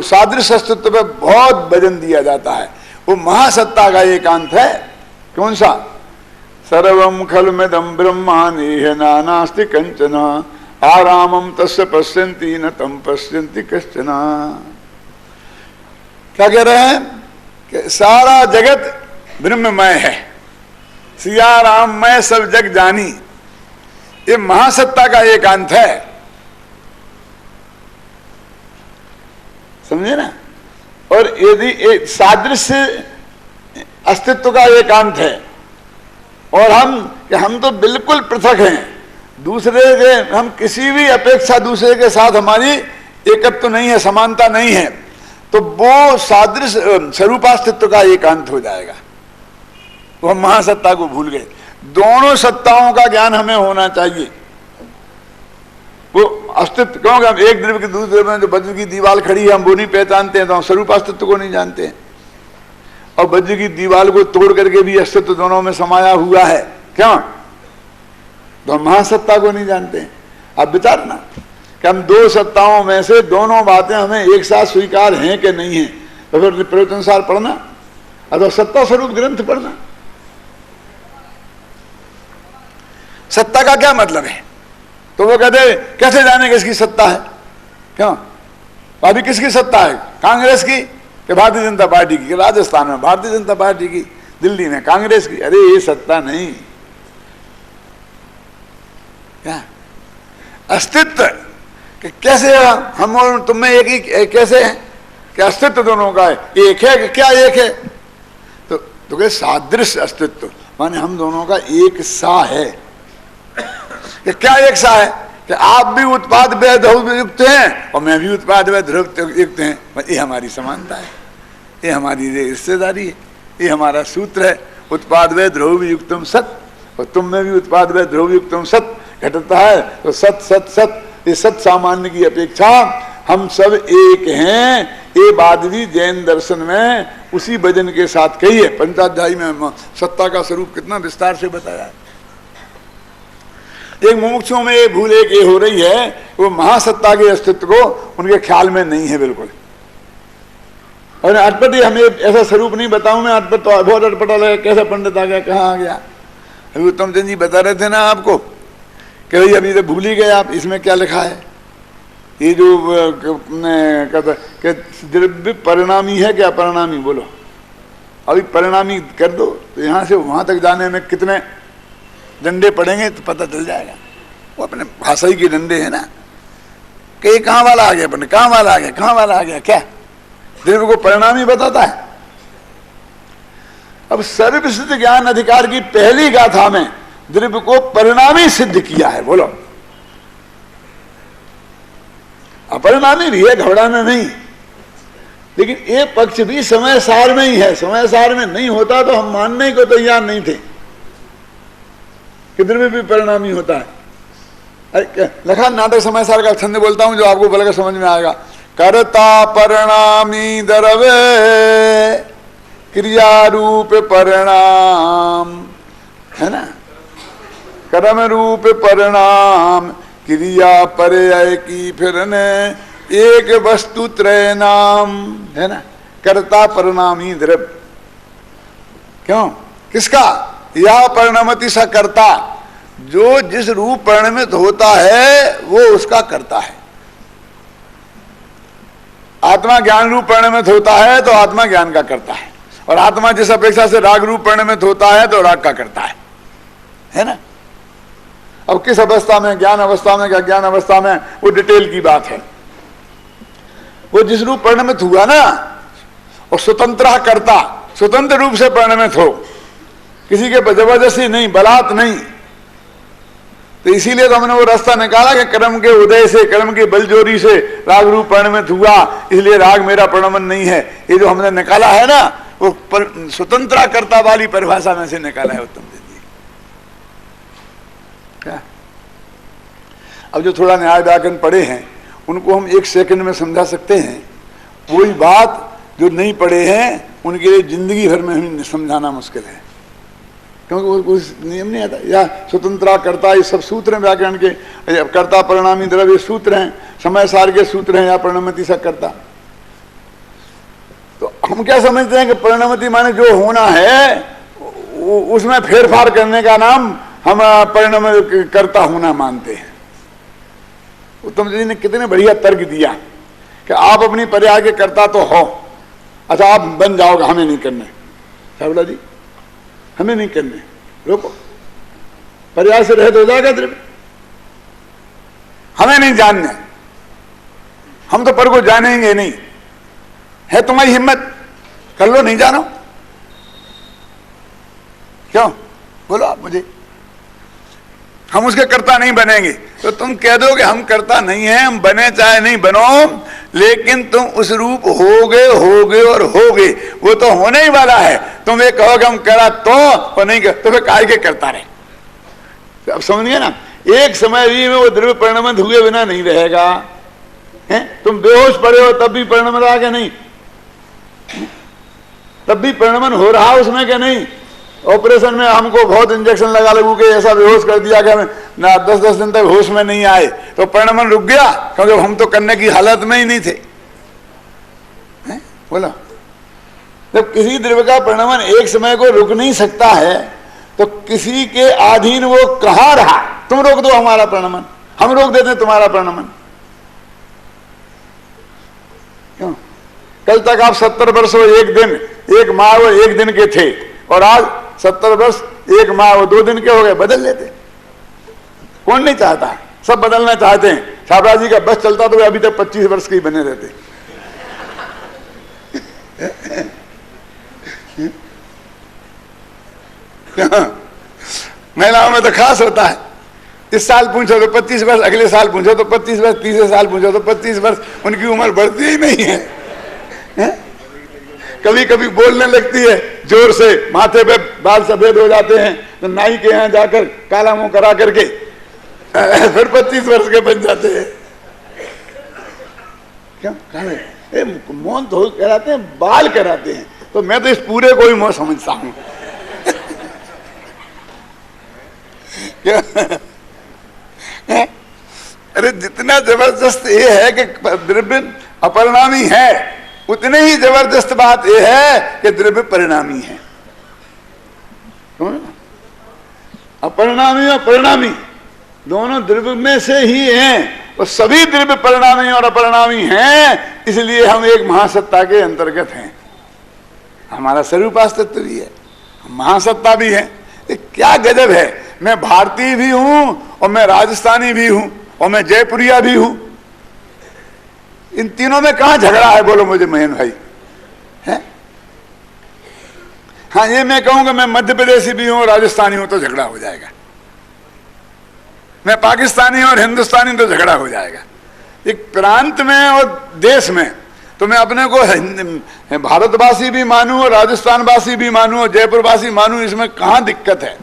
सादृश अस्तित्व पे बहुत वजन दिया जाता है। वो महासत्ता का एकांत है। कौन सा? सर्वम खलमिदं ब्रह्मा नेह नानास्ति कंचन आरामम तस्य पश्यन्ति न तम पश्यन्ति कश्चन। क्या कह रहे हैं कि सारा जगत ब्रह्ममय है, सिया राम मैं सब जग जानी। ये महासत्ता का एकांत है, समझे ना। और यदि सादृश्य अस्तित्व का एकांत है और हम तो बिल्कुल पृथक हैं दूसरे के, हम किसी भी अपेक्षा दूसरे के साथ हमारी एकत्व नहीं है, समानता नहीं है, तो वो सादृश्य स्वरूपास्तित्व का एकांत हो जाएगा। तो हम महासत्ता को भूल गए। दोनों सत्ताओं का ज्ञान हमें होना चाहिए। वो अस्तित्व, क्योंकि हम एक द्रव्य के दूसरे में जो वज्र की दीवार खड़ी है हम वो नहीं पहचानते हैं, तो हम स्वरूप अस्तित्व को नहीं जानते हैं। और वज्र की दीवार को तोड़ करके भी अस्तित्व दोनों में समाया हुआ है। क्यों? तो हम महासत्ता को नहीं जानते हैं। अब विचारना कि हम दो सत्ताओं में से दोनों बातें हमें एक साथ स्वीकार हैं कि नहीं है, तो फिर प्रवचनसार पढ़ना अथवा सत्ता स्वरूप ग्रंथ पढ़ना। सत्ता का क्या मतलब है? तो वो कहते कैसे जाने किसकी सत्ता है? क्यों? अभी किसकी सत्ता है? कांग्रेस की कि भारतीय जनता पार्टी की? राजस्थान में भारतीय जनता पार्टी की, दिल्ली में कांग्रेस की। अरे ये सत्ता नहीं, क्या अस्तित्व कि कैसे हम और तुम में एक ही कैसे है कि अस्तित्व दोनों का है, एक है कि क्या एक है? तो क्या सादृश्य अस्तित्व माने हम दोनों का एक सा है। कि क्या एक सा है कि आप भी उत्पाद व ध्रुव युक्त हैं और मैं भी उत्पाद व ध्रुव युक्त हैं। ये हमारी समानता है, ये हमारी रिश्तेदारी है, ये हमारा सूत्र है। उत्पाद व ध्रुव युक्तम सत, और तुम में भी उत्पाद व ध्रुव युक्तम सत घटता है। तो सत सत सत, ये सत सामान्य की अपेक्षा हम सब एक हैं। ये बात भी जैन दर्शन में उसी वजन के साथ कही है। पंचाध्यायी में सत्ता का स्वरूप कितना विस्तार से बताया है। एक मुमुक्षुओं में ये भूल एक ये हो रही है, वो महासत्ता के अस्तित्व को उनके ख्याल में नहीं है बिल्कुल। और अटपटी हमें ऐसा स्वरूप नहीं बताऊं मैं, अटपट तो बहुत अटपटा लगा, कैसा पंडित आ गया, कहाँ आ गया। अभी उत्तम चंद जी बता रहे थे ना आपको कि भाई अभी तो भूल ही गए आप, इसमें क्या लिखा है। ये जो कहता द्रव्य परिणामी है क्या परिणामी, बोलो अभी परिणामी कर दो तो यहाँ से वहाँ तक जाने में कितने डंडे पड़ेंगे तो पता चल जाएगा। वो अपने भाषाई के डंडे हैं ना कि कहाँ वाला आ गया, अपने कहाँ वाला आ गया, कहाँ वाला आ गया, क्या द्रव्य को परिणामी बताता है। अब सर्वसिद्ध ज्ञान अधिकार की पहली गाथा में द्रव्य को परिणामी सिद्ध किया है। बोलो, अपरिणामी भी है, घबराना नहीं, लेकिन ये पक्ष भी समय सार में ही है। समय सार में नहीं होता तो हम मानने को तैयार नहीं थे कि द्रव्य भी परिणामी होता है। अरे लखा नाटक समय सार का छंद बोलता हूं जो आपको बोलेगा समझ में आएगा। कर्ता परिणामी द्रव्य क्रिया रूप परिणाम, है ना, कर्म रूप परिणाम क्रिया पर्याय की फिर ने एक वस्तु त्रय नाम, है ना। कर्ता परिणामी द्रव्य, क्यों, किसका, या परिणमति सा कर्ता, जो जिस रूप परिणमित होता है वो उसका कर्ता है। आत्मा ज्ञान रूप परिणमित होता है तो आत्मा ज्ञान का करता है, और आत्मा जिस अपेक्षा से राग रूप परिणमित होता है तो राग का करता है ना। अब किस अवस्था में, ज्ञान अवस्था में, क्या ज्ञान अवस्था में, वो डिटेल की बात है। वो जिस रूप परिणमित हुआ ना, और स्वतंत्र करता, स्वतंत्र रूप से परिणमित हो, किसी के जबरदस्ती नहीं, बलात् नहीं। तो इसीलिए तो हमने वो रास्ता निकाला कि कर्म के उदय से, कर्म की बलजोरी से राग रूप परिणमित हुआ, इसलिए राग मेरा परिणमन नहीं है। ये जो हमने निकाला है ना, वो स्वतंत्र कर्ता वाली परिभाषा में से निकाला है उत्तम जी। क्या अब जो थोड़ा न्याय व्याकरण पढ़े हैं उनको हम एक सेकंड में समझा सकते हैं, वही बात जो नहीं पढ़े हैं उनके लिए जिंदगी भर में हमें समझाना मुश्किल है, क्योंकि वो कोई नियम नहीं आता। या स्वतंत्र कर्ता, ये सब सूत्र हैं व्याकरण के, कर्ता परिणामी द्रव्य सूत्र हैं, समय सार के सूत्र हैं, या परिणमति सा कर्ता। तो हम क्या समझते हैं कि परिणमति माने जो होना है उसमें फेरफार करने का नाम हम परिणाम कर्ता होना मानते हैं। उत्तम जी ने कितने बढ़िया तर्क दिया कि आप अपनी पर्याय के कर्ता तो हो, अच्छा आप बन जाओगे, हमें नहीं करने। सावला जी, हमें नहीं करने, रोको, पर्याय से रहित हो जाएगा द्रव्य, हमें नहीं जानने, हम तो पर को जानेंगे नहीं। है तुम्हारी हिम्मत, कर लो, नहीं जानो, क्यों, बोलो आप मुझे, हम उसके कर्ता नहीं बनेंगे। तो तुम कह दो कि हम कर्ता नहीं हैं, हम बने चाहे नहीं बनो, लेकिन तुम उस रूप होगे और होगे, वो तो होने ही वाला है। तुम ये कहोगे हम करा तो नहीं कर, तो फिर काय के करता रहे। तो अब समझिए ना, एक समय भी में वो द्रव्य परिणमित हुए बिना नहीं रहेगा। है तुम बेहोश पड़े हो तब भी परिणमित रहा क्या नहीं, तब भी परिणमन हो रहा उसमें क्या नहीं। ऑपरेशन में हमको बहुत इंजेक्शन लगा लगू के ऐसा बेहोश कर दिया कि हमें ना 10-10 दिन तक होश में नहीं आए, तो परिणमन रुक गया, क्योंकि हम तो करने की हालत में ही नहीं थे। बोला, जब किसी द्रव्य का परिणमन एक समय को रुक नहीं सकता है तो किसी के अधीन वो कहां रहा। तुम रोक दो हमारा परिणमन, हम रोक देते तुम्हारा परिणमन, क्यों। कल तक आप 70 वर्ष और 1 दिन, 1 माह और 1 दिन के थे, और आज 70 वर्ष 1 माह और 2 दिन के हो गए। बदल लेते, कौन नहीं चाहता, सब बदलना चाहते हैं। छाबड़ा जी का बस चलता तो वे अभी तक 25 वर्ष के ही बने रहते। महिलाओं में तो खास होता है, इस साल पूछो तो 25 वर्ष, अगले साल पूछो तो 25 वर्ष, तीसरे साल पूछो तो 25 वर्ष, उनकी उम्र बढ़ती ही नहीं है। कभी कभी बोलने लगती है जोर से, माथे पे बाल सफेद हो जाते हैं, तो नाई के यहाँ जाकर काला मुंह करा करके फिर 25 वर्ष के बन जाते हैं। क्या काले मौन तो कराते हैं, बाल कराते हैं। तो मैं तो इस पूरे को ही मैं समझता हूं। क्या अरे जितना जबरदस्त ये है कि द्रव्य अपरिणामी है, उतने ही जबरदस्त बात यह है कि द्रव्य परिणामी है। अपरिणामी और परिणामी दोनों द्रव्य में से ही हैं, और सभी द्रव्य परिणामी और अपरिणामी हैं, इसलिए हम एक महासत्ता के अंतर्गत हैं। हमारा स्वरूपास्तित्व भी है, महासत्ता भी है। क्या गजब है, मैं भारतीय भी हूं और मैं राजस्थानी भी हूं और मैं जयपुरिया भी हूं। इन तीनों में कहां झगड़ा है, बोलो मुझे महेंद्र भाई। है? हाँ, ये मैं कहूंगा मैं मध्य प्रदेशी भी हूं, राजस्थानी हूं तो झगड़ा हो जाएगा। मैं पाकिस्तानी और हिंदुस्तानी तो झगड़ा हो जाएगा। एक प्रांत में और देश में तो मैं अपने को भारतवासी भी मानूं और राजस्थानवासी भी मानूं और जयपुरवासी मानूं, इसमें कहां दिक्कत है?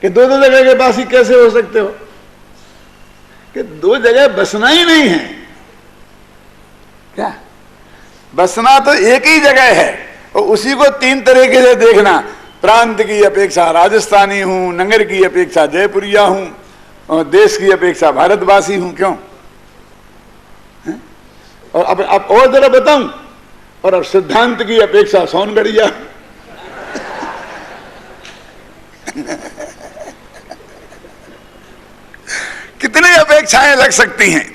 कि दो दो जगह के वासी कैसे हो सकते हो? कि दो जगह बसना ही नहीं है क्या? बसना तो एक ही जगह है और उसी को तीन तरीके से देखना। प्रांत की अपेक्षा राजस्थानी हूं, नगर की अपेक्षा जयपुरिया हूं और देश की अपेक्षा भारतवासी हूं। क्यों? और अब और जरा बताऊं, और अब सिद्धांत की अपेक्षा सोनगढ़िया। कितनी अपेक्षाएं लग सकती हैं,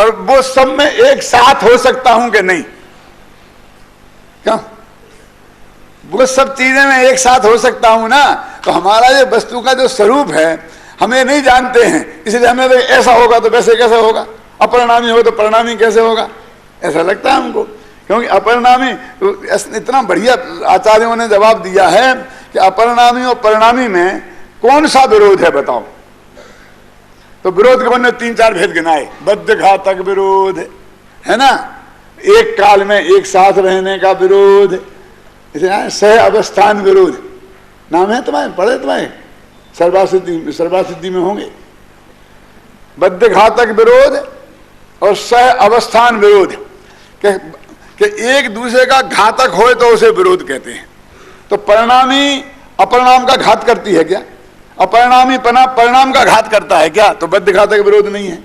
और वो सब में एक साथ हो सकता हूं कि नहीं? क्यों? वो सब चीजें मैं एक साथ हो सकता हूं ना। तो हमारा ये वस्तु का जो स्वरूप है हमें नहीं जानते हैं, इसलिए हमें तो ऐसा होगा तो वैसे कैसे होगा, अपरिणामी हो तो परिणामी कैसे होगा, ऐसा लगता है हमको। क्योंकि अपरिणामी, इतना बढ़िया आचार्यों ने जवाब दिया है कि अपरिणामी और परिणामी में कौन सा विरोध है बताओ? तो विरोध के बने तीन चार भेद गिनाए। बद्ध घातक विरोध है ना, एक काल में एक साथ रहने का विरोध, सह अवस्थान विरोध नाम है तुम्हारे, पढ़े तुम्हारे सर्वासिद्धि में होंगे। बद्ध घातक विरोध और सह अवस्थान विरोध कि एक दूसरे का घातक हो तो उसे विरोध कहते हैं। तो परिणामी अपरिणाम का घात करती है क्या? अपरिणामी परिणाम का घात करता है क्या? तो बद्ध घातक विरोध नहीं है।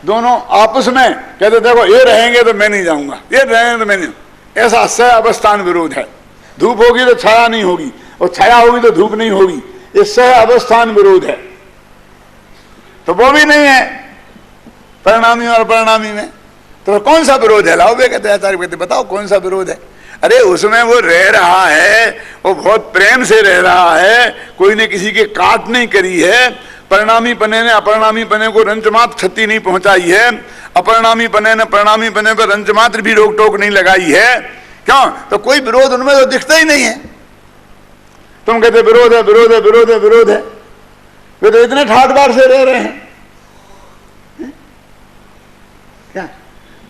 दोनों आपस में कहते देखो ये रहेंगे तो मैं नहीं जाऊंगा, ये रहेंगे तो मैं नहीं, ऐसा सह अवस्थान विरोध है। धूप होगी तो छाया नहीं होगी और छाया होगी तो धूप नहीं होगी, ये सह अवस्थान विरोध है। तो वो भी नहीं है परिणामी और परिणामी में। तो कौन सा विरोध है? लाओ बे, कहते आचार्य कहते बताओ कौन सा विरोध है? अरे उसमें वो रह रहा है, वो बहुत प्रेम से रह रहा है, कोई ने किसी के काट नहीं करी है। परिणामी पने ने अपरिणामी पने को रंचमात्र क्षति नहीं पहुंचाई है, अपरिणामी पने ने परिणामी पने पर रंचमात्र भी रोक टोक नहीं लगाई है। क्यों? तो कोई विरोध उनमें तो दिखता ही नहीं है। तुम कहते विरोध है विरोध है विरोध है विरोध है, वे तो इतने ठाट बाट से रह रहे हैं। क्या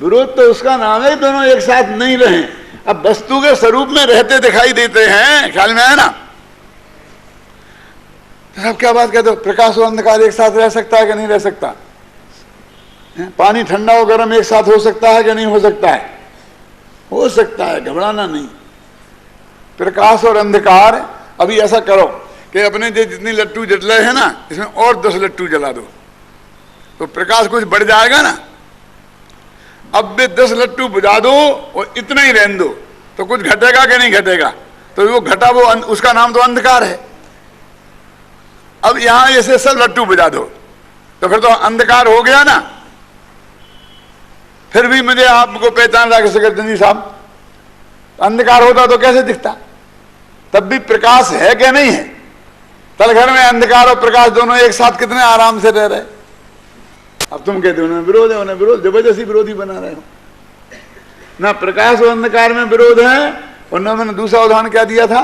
विरोध? तो उसका नाम है दोनों एक साथ नहीं रहे। अब वस्तु के स्वरूप में रहते दिखाई देते हैं, ख्याल में है ना? तो सब क्या बात कहते हो? प्रकाश और अंधकार एक साथ रह सकता है कि नहीं रह सकता? पानी ठंडा और गर्म एक साथ हो सकता है कि नहीं हो सकता है? हो सकता है, घबराना नहीं। प्रकाश और अंधकार, अभी ऐसा करो कि अपने जितनी लट्टू जले हैं ना, इसमें और 10 लट्टू जला दो तो प्रकाश कुछ बढ़ जाएगा ना। अब भी 10 लट्टू बुझा दो और इतना ही रहने दो तो कुछ घटेगा कि नहीं घटेगा? तो वो घटा, वो उसका नाम तो अंधकार है। अब यहां ऐसे सब लट्टू बुझा दो तो फिर तो अंधकार हो गया ना। फिर भी मुझे आपको पहचान रहा कि सेक्रेटरी साहब, अंधकार होता तो कैसे दिखता? तब भी प्रकाश है कि नहीं है? तल घर में अंधकार और प्रकाश दोनों एक साथ कितने आराम से रह रहे। अब तुम कहते हो उन्हें विरोध है, उन्हें विरोध, जबरदस्ती विरोधी बना रहे हो ना। प्रकाश और अंधकार में विरोध है। और ना मैंने दूसरा उदाहरण क्या दिया था?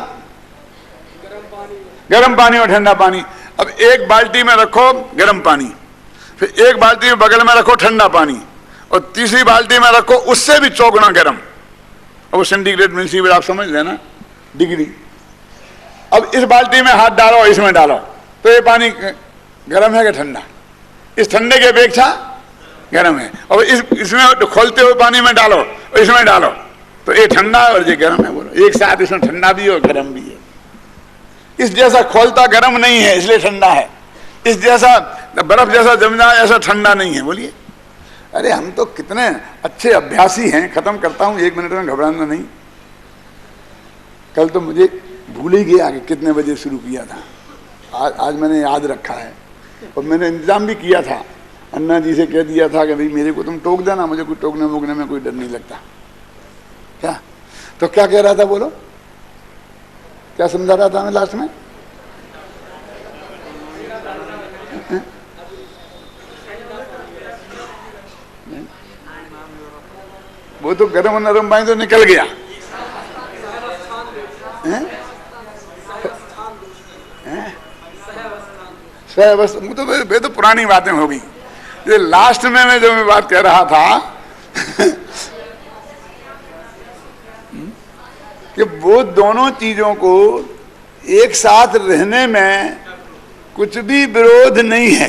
गर्म पानी और ठंडा पानी। अब एक बाल्टी में रखो गर्म पानी, फिर एक बाल्टी में बगल में रखो ठंडा पानी, और तीसरी बाल्टी में रखो उससे भी चौगुना गर्म। अब वो सेंटीग्रेड मिलीमीटर आप समझ लेना, डिग्री। अब इस बाल्टी में हाथ डालो, इसमें डालो तो ये पानी गर्म है कि ठंडा? इस ठंडे की अपेक्षा गर्म है। और इसमें खोलते हुए पानी में डालो और इसमें डालो तो ये ठंडा और ये गर्म है। बोलो, एक साथ इसमें ठंडा भी और गर्म भी है। इस जैसा खोलता गर्म नहीं है इसलिए ठंडा है, इस जैसा बर्फ जैसा जम जाए ऐसा ठंडा नहीं है। बोलिए, अरे हम तो कितने अच्छे अभ्यासी हैं। खत्म करता हूं 1 मिनट में, घबराना नहीं। कल तो मुझे भूल ही गया कि कितने बजे शुरू किया था। आज मैंने याद रखा है और मैंने इंतजाम भी किया था। अन्ना जी से कह दिया था कि भाई मेरे को तुम टोक देना, मुझे कोई टोकने वोकने में कोई डर नहीं लगता। क्या तो क्या कह रहा था? बोलो, क्या समझा रहा था मैं लास्ट में? वो तो गर्म और नरम बाई तो निकल गया। तो वे तो पुरानी बातें हो गई। ये लास्ट में मैं जो मैं बात कह रहा था कि वो दोनों चीजों को एक साथ रहने में कुछ भी विरोध नहीं है।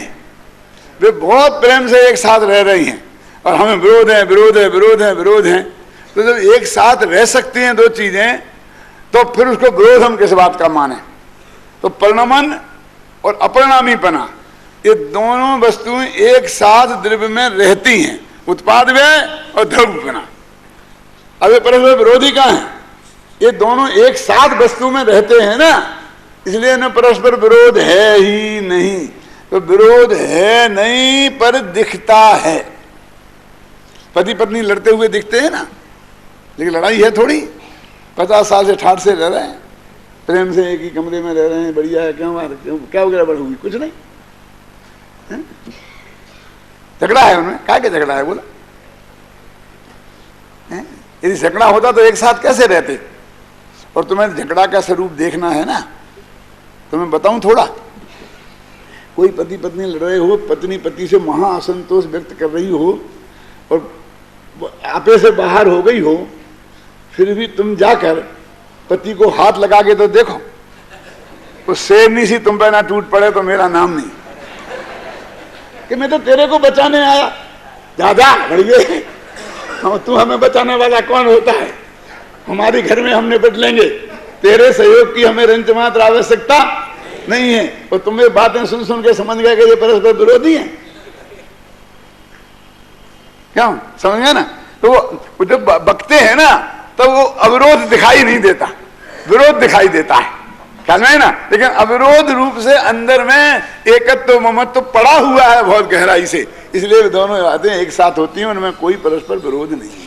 वे बहुत प्रेम से एक साथ रह रही हैं और हमें विरोध है, विरोध है, विरोध है, विरोध है। तो जब एक साथ रह सकती हैं दो चीजें, तो फिर उसको विरोध हम किस बात का माने? तो परिणमन और अपरिणामीपना, ये दोनों वस्तुएं एक साथ द्रव्य में रहती हैं, उत्पाद व्यय और द्रव्यपना। अब ये परस्पर विरोधी कहाँ है? ये दोनों एक साथ वस्तु में रहते हैं ना, इसलिए न परस्पर विरोध है ही नहीं। तो विरोध है नहीं पर दिखता है। पति पत्नी लड़ते हुए दिखते हैं ना, लेकिन लड़ाई है थोड़ी। 50 साल से ठाठ से रह रहे हैं, प्रेम से एक ही कमरे में रह रहे हैं, बढ़िया है। क्यों क्या गड़बड़ हुई? कुछ नहीं, झगड़ा है उनमें। क्या क्या झगड़ा है बोला? यदि झगड़ा होता तो एक साथ कैसे रहते? और तुम्हें झगड़ा का स्वरूप देखना है ना, तो मैं बताऊं थोड़ा। कोई पति पत्नी लड़ रहे हो, पत्नी पति से महा असंतोष व्यक्त कर रही हो और आपे से बाहर हो गई हो, फिर भी तुम जाकर पति को हाथ लगा के तो देखो, वो शेरनी सी तुम पे ना टूट पड़े तो मेरा नाम नहीं कि मैं तो तेरे को बचाने आया। दादा बढ़िए, तू हमें बचाने वाला कौन होता है? हमारे घर में हम निपट लेंगे, तेरे सहयोग की हमें रंच मात्र आवश्यकता नहीं है। और तुम्हें बातें सुन सुन के समझ गए कि ये परस्पर विरोधी हैं। क्यों? समझ गए ना? तो वो जब बकते हैं ना, तो वो अविरोध दिखाई नहीं देता, विरोध दिखाई देता है, ख्याल में है ना। लेकिन अविरोध रूप से अंदर में एकत्व ममत्व पड़ा हुआ है बहुत गहराई से, इसलिए दोनों बातें एक साथ होती हैं, उनमें कोई परस्पर विरोध नहीं है।